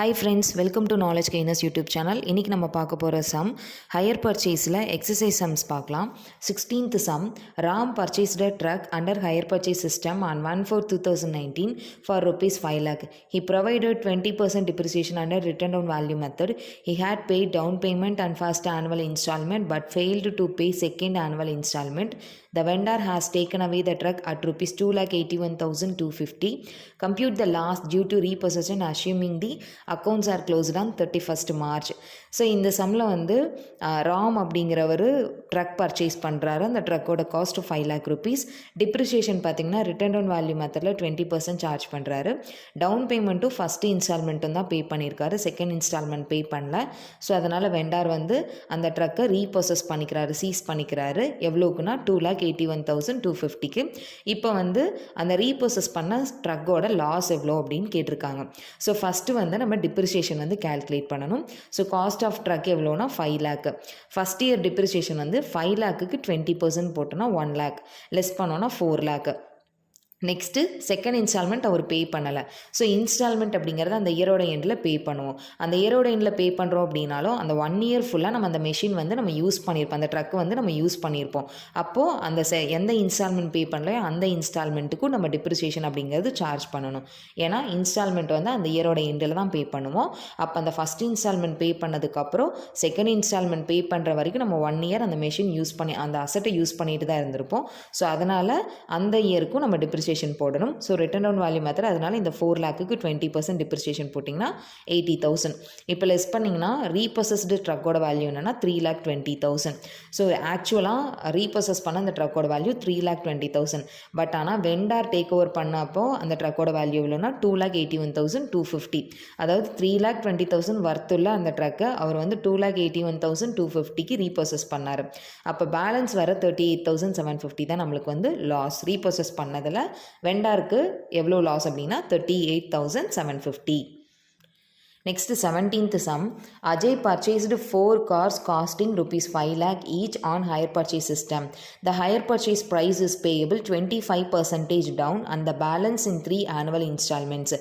Hi friends, welcome to Knowledge Gainers YouTube channel. இன்னைக்கு நம்ம பார்க்க போகிற sum ஹையர் பர்ச்சேஸில் எக்ஸசைஸ் சம்ஸ் பார்க்கலாம். 16th sum, Ram purchased a truck under higher purchase system on 1/4/2019 for rupees 5 lakh. He provided 20% depreciation under return on value method. He had paid down payment and first annual installment but failed to pay second annual installment. The vendor has taken away the truck at rupees 2,81,250. Compute the loss due to repossession assuming the accounts are closed on 31st March. So இந்த சம்மில் வந்து ராம் அப்படிங்கிறவர் drug purchase பண்ணுறாரு. அந்த ட்ரக்கோட cost 5 lakh rupees. Depreciation பார்த்திங்கன்னா return on value மெத்தடில் 20% charge பண்ணுறாரு. Down பேமெண்ட்டும் first இன்ஸ்டால்மெண்ட்டும் தான் பே பண்ணியிருக்காரு, செகண்ட் இன்ஸ்டால்மெண்ட் பே பண்ணல. ஸோ அதனால் வெண்டார் வந்து அந்த ட்ரக்கை ரீப்ரொசஸ் பண்ணிக்கிறாரு, சீஸ் பண்ணிக்கிறாரு. எவ்வளோக்குன்னா 2,81,250க்கு. இப்போ வந்து அந்த ரீப்ரொசஸ் பண்ண ட்ரக்கோட லாஸ் எவ்வளோ அப்படின்னு கேட்டிருக்காங்க. ஸோ ஃபஸ்ட்டு வந்து நம்ம டிப்ரிஷியேஷன் வந்து கேல்குலேட் பண்ணணும். ஸோ காஸ்ட் ஆஃப் ட்ரக் எவ்வளோனா 5 lakh. ஃபஸ்ட் இயர் டிப்ரிசியேஷன் வந்து 5 lakhக்கு 20% போட்டோன்னா 1 lakh, லெஸ் பண்ணோன்னா 4 lakh. நெக்ஸ்ட்டு செகண்ட் இன்ஸ்டால்மெண்ட் அவர் பே பண்ணலை. ஸோ இன்ஸ்டால்மெண்ட் அப்படிங்கிறது அந்த இயரோட எண்டில் பே பண்ணுவோம். அந்த இயரோட எண்டில் பே பண்ணுறோம் அப்படின்னாலும் அந்த 1 year ஃபுல்லாக நம்ம அந்த மெஷின் வந்து நம்ம யூஸ் பண்ணியிருப்போம், அந்த ட்ரக் வந்து நம்ம யூஸ் பண்ணியிருப்போம். அப்போது அந்த எந்த இன்ஸ்டால்மெண்ட் பே பண்ணலையோ அந்த இன்ஸ்டால்மெண்ட்டுக்கும் நம்ம டிப்ரிசியேஷன் அப்படிங்கிறது சார்ஜ் பண்ணணும். ஏன்னா இன்ஸ்டால்மெண்ட் வந்து அந்த இயரோட எண்டில் தான் பே பண்ணுவோம். அப்போ அந்த ஃபஸ்ட் இன்ஸ்டால்மெண்ட் பே பண்ணதுக்கப்புறம் செகண்ட் இன்ஸ்டால்மெண்ட் பே பண்ணுற வரைக்கும் நம்ம 1 year அந்த மெஷின் யூஸ் பண்ணி அந்த அசட்டை யூஸ் பண்ணிட்டு தான் இருந்திருப்போம். ஸோ அதனால் அந்த இயருக்கும் நம்ம டிப்ரிசியேஷன் போடணும். So return on value method, அதனால் இந்த 4 lakhக்கு 20% டிப்ரிசியேஷன் போட்டிங்கன்னா 80,000. இப்போ லெஸ் பண்ணிங்கன்னா ரீபொசஸ்டு ட்ரக்கோட வேல்யூ என்னென்னா 3,20,000. ஸோ ஆக்சுவலாக ரீபொசஸ் பண்ண அந்த ட்ரக்கோட வேல்யூ 3,20,000. பட் ஆனால் வெண்டார் டேக் ஓவர் பண்ணப்போ அந்த ட்ரக்கோட வேல்யூ எவ்வளோனா 2,81,250. அதாவது 3,20,000 வர்த்துள்ள அந்த ட்ரக்கை அவர் வந்து 2,81,250க்கு ரீபொசஸ் பண்ணார். அப்போ பேலன்ஸ் வர 38,750 தான் நம்மளுக்கு வந்து லாஸ். ரீபொசஸ் பண்ணதில் வெண்டாருக்கு எவ்வளோ லாஸ் அப்படின்னா 38,750. Next 17th sum, Ajay purchased 4 cars costing rupees 5 lakh each on hire purchase system. The hire purchase price is payable 25% down and the balance in 3 annual installments.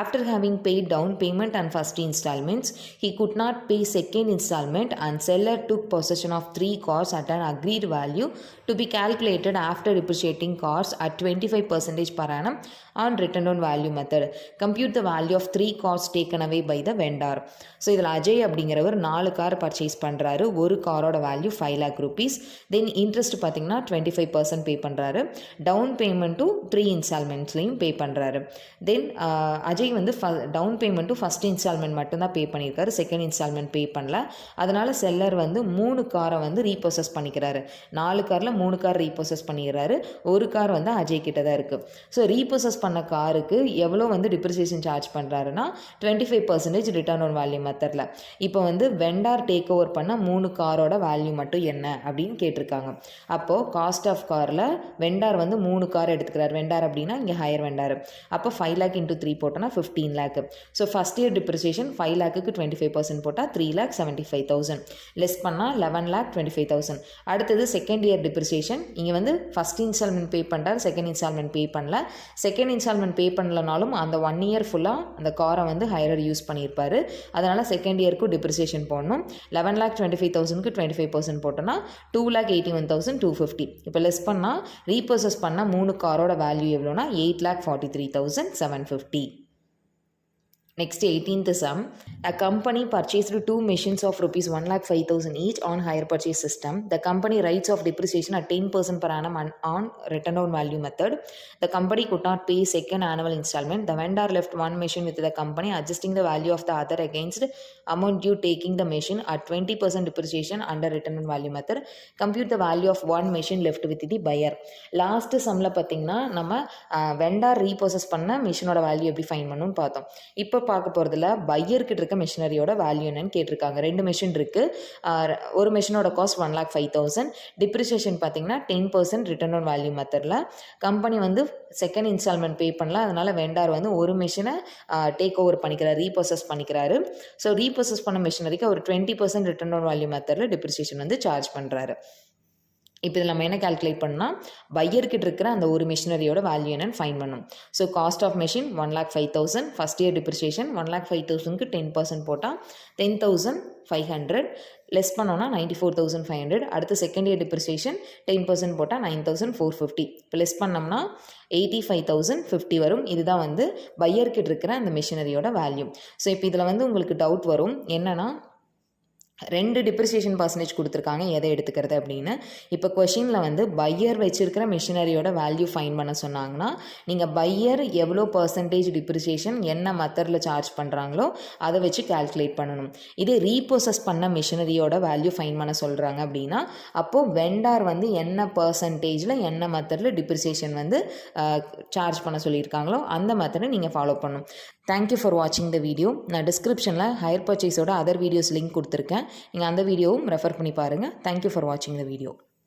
After having paid down payment and first installments, he could not pay second installment and seller took possession of 3 cars at an agreed value to be calculated after depreciating cars at 25% per annum on return on value method. Compute the value of 3 cars taken away by the vendor. So இதில் அஜய் அப்படிங்கிறவர் 4 car purchase பண்ணுறாரு. ஒரு காரோட value 5 lakh rupees. தென் interest பார்த்தீங்கன்னா 25% பே பண்ணுறாரு. Down பேமெண்ட்டும் 3 இன்ஸ்டால்மெண்ட்ஸ்லையும் பே பண்ணுறாரு. தென் அஜய் வந்து down பேமெண்ட்டும் first instalment மட்டும்தான் பே பண்ணியிருக்காரு, செகண்ட் இன்ஸ்டால்மெண்ட் பே பண்ணல. அதனால் செல்லர் வந்து 3 காரை வந்து ரீப்ரொசஸ் பண்ணிக்கிறாரு. 4 காரில் 3 கார் ரீப்ரொசஸ் பண்ணிக்கிறாரு. ஒரு கார் வந்து அஜய் கிட்ட தான் இருக்குது. ஸோ ரீப்ரொசஸ் பண்ண காருக்கு எவ்வளோ வந்து டிப்ரிசியேஷன் சார்ஜ் பண்ணுறாருன்னா 25% ரிட்டர்ன் ஆன் வேல்யூ மெத்தடில். இப்போ வந்து வெண்டார் டேக் ஓவர் பண்ண 3 காரோட வேல்யூ மட்டும் என்ன அப்படின்னு கேட்டிருக்காங்க. அப்போது காஸ்ட் ஆஃப் காரில் வெண்டார் வந்து 3 கார் எடுத்துக்கிறார். வெண்டார் அப்படின்னா இங்கே ஹையர் வெண்டார். அப்போ 5 lakh into 3 போட்டோன்னா 15 lakh. So first year depreciation 5 lakhக்கு 25% போட்டால் 3,75,000. லெஸ் பண்ணால் 11,25,000. அடுத்தது செகண்ட் இயர் டிப்ரிசியேஷன். இங்கே வந்து ஃபஸ்ட் இன்ஸ்டால்மெண்ட் பே பண்ணுறார், செகண்ட் இன்ஸ்டால்மெண்ட் பே பண்ணல. செகண்ட் இன்ஸ்டால்மெண்ட் பே பண்ணலனாலும் அந்த 1 year ஃபுல்லாக அந்த காரை வந்து ஹையர் யூஸ் பண்ணியிருப்பார். அதனால் செகண்ட் இயருக்கும் டிப்ரிசியேஷன் போடணும். 11,25,000க்கு 25% போட்டோன்னா 2,81,250. இப்போ லெஸ் பண்ணால் ரீபர்சஸ் பண்ண 3 காரோட வேல்யூ எவ்வளோனா 8,43,750. Next 18th sum, a company purchased 2 machines of rupees 1,05,000 each on hire purchase system. The company writes off depreciation at 10% per annum on return on value method. The company could not pay second annual installment. The vendor left one machine with the company, adjusting the value of the other against amount due, taking the machine at 20% depreciation under return on value method. Compute the value of one machine left with the buyer. Last சம்மில் பார்த்திங்கன்னா நம்ம vendor ரீப்ரொசஸ் பண்ண மிஷினோட value எப்படி fine பண்ணணும்னு பார்த்தோம். இப்போ பார்க்க போகிறதுல பையர்கிட்ட இருக்க மிஷினரியோட வேல்யூ என்னன்னு கேட்டிருக்காங்க. 2 மெஷின் இருக்குது. ஒரு மெஷினோட காஸ்ட் 1,05,000. டிப்ரிசியேஷன் பார்த்தீங்கன்னா 10% ரிட்டர்ன் ஆன் வேல்யூ மெத்தடில். கம்பெனி வந்து செகண்ட் இன்ஸ்டால்மெண்ட் பே பண்ணல. அதனால் வெண்டார் வந்து ஒரு மிஷினை டேக் ஓவர் பண்ணிக்கிறார், ரீப்ரொசஸ் பண்ணிக்கிறாரு. ஸோ ரீப்ரொசஸ் பண்ண மிஷினரிக்கு ஒரு 20% ரிட்டர்ன் ஆன் வேல்யூ மெத்தடில் டிப்ரிசியேஷன் வந்து சார்ஜ் பண்ணுறாரு. இப்போ இதில் நம்ம என்ன கால்குலேட் பண்ணால் பையர்கிட்ட இருக்கிற அந்த ஒரு மிஷினரியோட வேல்யூ என்னன்னு ஃபைன் பண்ணணும். So cost of machine 1,05,000, first year depreciation 1,05,000க்கு 10% போட்டால் 10,500 லெஸ் பண்ணோன்னா 94,500. அடுத்து செகண்ட் இயர் டிப்ரிசியேஷன் 10% போட்டால் 9,450. இப்போ லெஸ் பண்ணோம்னா 85,050 வரும். இதுதான் வந்து பையர்கிட்ட இருக்கிற அந்த மிஷினரியோட வேல்யூ. ஸோ இப்போ இதில் வந்து உங்களுக்கு டவுட் வரும் என்னென்னா 2 டிப்ரிசியேஷன் பர்சன்டேஜ் கொடுத்துருக்காங்க, எதை எடுத்துக்கிறது அப்படின்னு. இப்போ கொஷினில் வந்து பையர் வச்சுருக்கிற மிஷினரியோட வேல்யூ ஃபைன் பண்ண சொன்னாங்கன்னா நீங்கள் பையர் எவ்வளோ பர்சன்டேஜ் டிப்ரிசியேஷன் என்ன மெத்தடில் சார்ஜ் பண்ணுறாங்களோ அதை வச்சு கால்குலேட் பண்ணணும். இதே ரீப்ரோசஸ் பண்ண மிஷினரியோட வேல்யூ ஃபைன் பண்ண சொல்கிறாங்க அப்படின்னா அப்போது வெண்டார் வந்து என்ன பர்சன்டேஜில் என்ன மெத்தடில் டிப்ரிசியேஷன் வந்து சார்ஜ் பண்ண சொல்லியிருக்காங்களோ அந்த மெத்தடை நீங்கள் ஃபாலோ பண்ணணும். தேங்க்யூ ஃபார் வாட்சிங் த வீடியோ. நான் டிஸ்கிரிப்ஷனில் ஹையர் பர்ச்சேஸோட அதர் வீடியோஸ் லிங்க் கொடுத்துருக்கேன். நீங்கள் அந்த வீடியோவும் ரெஃபர் பண்ணி பாருங்கள். தேங்க்யூ ஃபார் வாட்சிங் த வீடியோ.